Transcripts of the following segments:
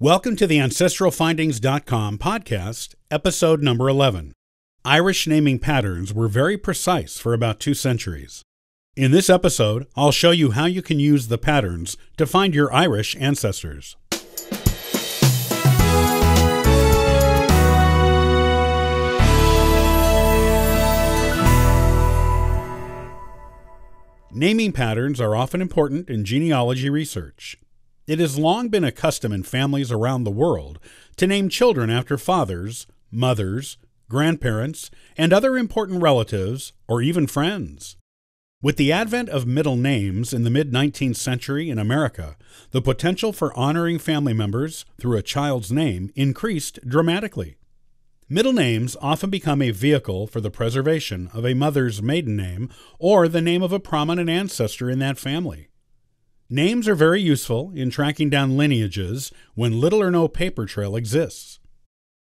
Welcome to the ancestralfindings.com podcast, episode number 11. Irish naming patterns were very precise for about 2 centuries. In this episode, I'll show you how you can use the patterns to find your Irish ancestors. Naming patterns are often important in genealogy research. It has long been a custom in families around the world to name children after fathers, mothers, grandparents, and other important relatives, or even friends. With the advent of middle names in the mid-19th century in America, the potential for honoring family members through a child's name increased dramatically. Middle names often become a vehicle for the preservation of a mother's maiden name or the name of a prominent ancestor in that family. Names are very useful in tracking down lineages when little or no paper trail exists.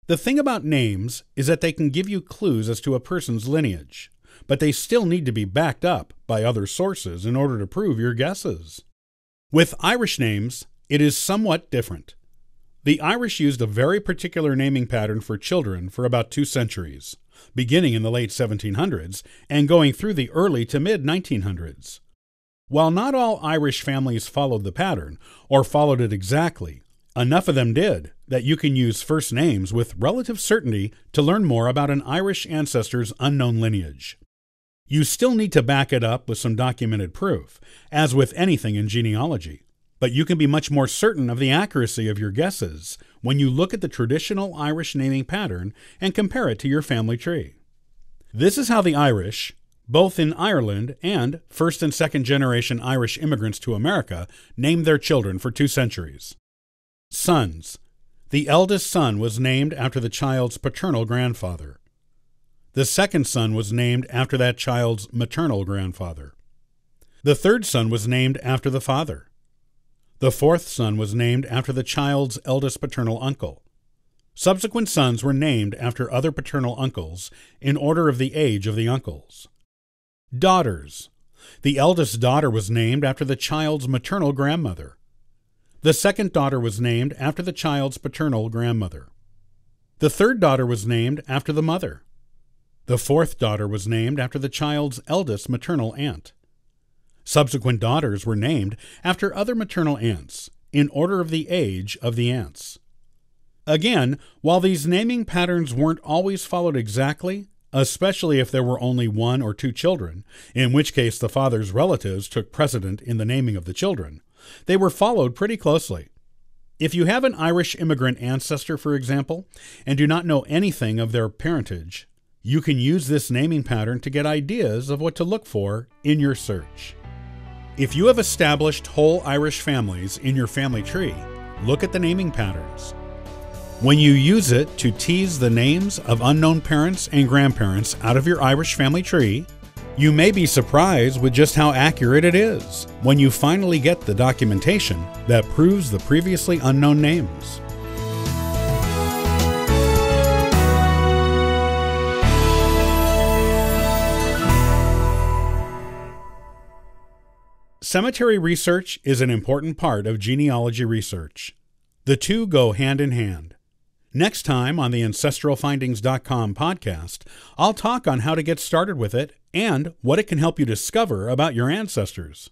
The thing about names is that they can give you clues as to a person's lineage, but they still need to be backed up by other sources in order to prove your guesses. With Irish names, it is somewhat different. The Irish used a very particular naming pattern for children for about 2 centuries, beginning in the late 1700s and going through the early to mid-1900s. While not all Irish families followed the pattern, or followed it exactly, enough of them did that you can use first names with relative certainty to learn more about an Irish ancestor's unknown lineage. You still need to back it up with some documented proof, as with anything in genealogy, but you can be much more certain of the accuracy of your guesses when you look at the traditional Irish naming pattern and compare it to your family tree. This is how the Irish, both in Ireland and first and second generation Irish immigrants to America, named their children for 2 centuries. Sons. The eldest son was named after the child's paternal grandfather. The second son was named after that child's maternal grandfather. The third son was named after the father. The fourth son was named after the child's eldest paternal uncle. Subsequent sons were named after other paternal uncles in order of the age of the uncles. Daughters. The eldest daughter was named after the child's maternal grandmother. The second daughter was named after the child's paternal grandmother. The third daughter was named after the mother. The fourth daughter was named after the child's eldest maternal aunt. Subsequent daughters were named after other maternal aunts, in order of the age of the aunts. Again, while these naming patterns weren't always followed exactly, especially if there were only 1 or 2 children, in which case the father's relatives took precedent in the naming of the children, they were followed pretty closely. If you have an Irish immigrant ancestor, for example, and do not know anything of their parentage, you can use this naming pattern to get ideas of what to look for in your search. If you have established whole Irish families in your family tree, look at the naming patterns. When you use it to tease the names of unknown parents and grandparents out of your Irish family tree, you may be surprised with just how accurate it is when you finally get the documentation that proves the previously unknown names. Cemetery research is an important part of genealogy research. The two go hand in hand. Next time on the ancestralfindings.com podcast, I'll talk on how to get started with it and what it can help you discover about your ancestors.